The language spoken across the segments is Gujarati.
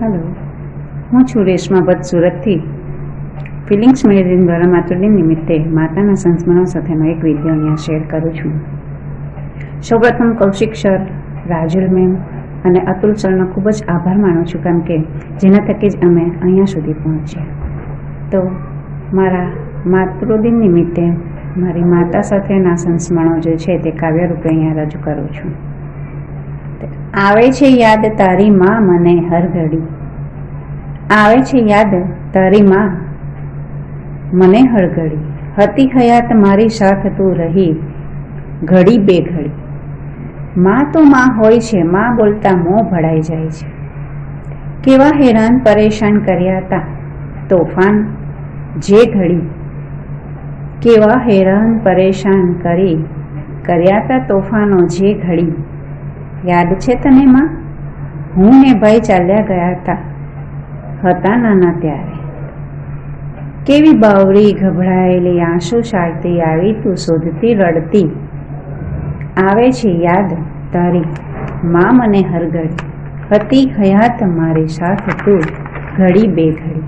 હેલો, હું છું રેશમા ભટ્ટ સુરતથી. ફિલિંગ્સ મેગેઝિન દ્વારા માતૃદિન નિમિત્તે માતાના સંસ્મરણો સાથેનો એક વિડીયો અહીંયા શેર કરું છું. સૌપ્રથમ કૌશિક સર, રાજુલ મેમ અને અતુલ સરનો ખૂબ જ આભાર માનું છું, કારણ કે જેના થકી જ અમે અહીંયા સુધી પહોંચ્યા. તો મારા માતૃદિન નિમિત્તે મારી માતા સાથેના સંસ્મરણો જે છે તે કાવ્યરૂપે અહીંયા રજૂ કરું છું. આવે છે યાદ તારી માં મને હર ઘડી, આવે છે યાદ તારી માં મને હર ઘડી, હતી હયાત મારી સાથ તું રહી ઘડી બે ઘડી. માં તો માં હોય છે, માં બોલતા મોં ભળાઈ જાય છે. કેવા હેરાન પરેશાન કર્યા હતા તોફાન જે ઘડી, કેવા હેરાન પરેશાન કર્યા હતા તોફાનો જે ઘડી. યાદ છે તને માં, હું ને ભાઈ ચાલ્યા ગયા હતા નાના ત્યારે. કેવી બાવરી ગભરાયેલી આંસુ સારતી આવી તું શોધતી રડતી. આવે છે યાદ તારી માં મને હર ઘડી, હતી હયાત મારી સાથ તું ઘડી બે ઘડી.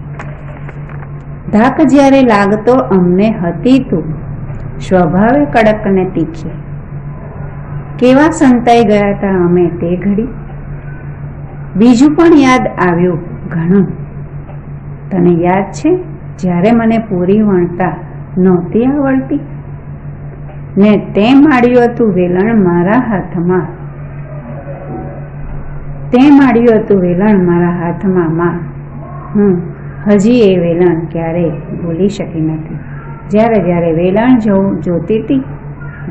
ધાક જ્યારે લાગતો અમને હતી તું સ્વભાવે કડક ને તીખી. કેવા સંતાઈ ગયા હતા અમે તે ઘડી. બીજું પણ યાદ આવ્યું ઘણું. તને યાદ છે જ્યારે મને પૂરી વણતા નહોતી આવડતી ને તે માળ્યું હતું વેલણ મારા હાથમાં, તે માળ્યું હતું વેલણ મારા હાથમાં માં. હું હજી એ વેલણ ક્યારેય ભૂલી શકી નથી. જ્યારે જ્યારે વેલણ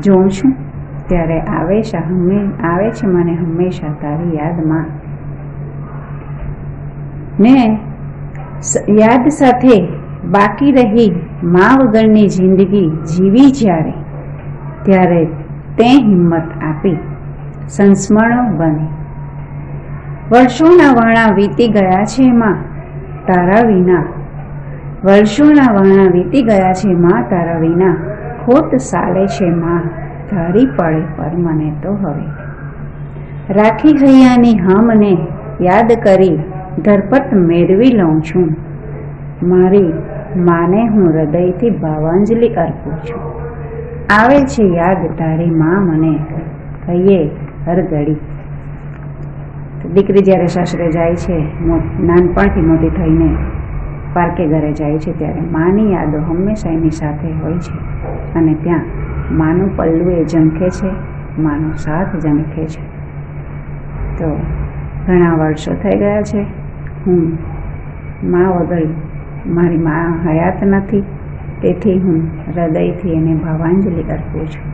જોઉં છું ત્યારે આવે છે મને હંમેશા તારી યાદમાં. ને યાદ સાથે બાકી રહી મા વગરની જિંદગી જીવી જ્યારે, ત્યારે તે હિંમત આપી સંસ્મરણો બની. વર્ષોના વાણા વીતી ગયા છે માં તારા વિના, વર્ષોના વાણા વીતી ગયા છે માં તારા વિના. ખોટ સાલે છે માં તારી પડે પર મને તો હવે. રાખી હૈયાની હામને યાદ કરી ધરપત મેળવી લઉં છું. મારી માને હું હૃદયથી ભાવાંજલિ અર્પું છું. આવે છે યાદ તારી માં મને કહીએ હર ઘડી. દીકરી જ્યારે સાસરે જાય છે, નાનપણથી મોટી થઈને પારકે ઘરે જાય છે, ત્યારે માની યાદો હંમેશા એની સાથે હોય છે. અને ત્યાં માનું પલ્લું એ ઝંખે છે, માનો સાથ ઝંખે છે. તો ઘણા વર્ષો થઈ ગયા છે. હું મા વગર મારી મા હયાત નથી, તેથી હું હૃદયથી એને ભાવાંજલિ અર્પું છું.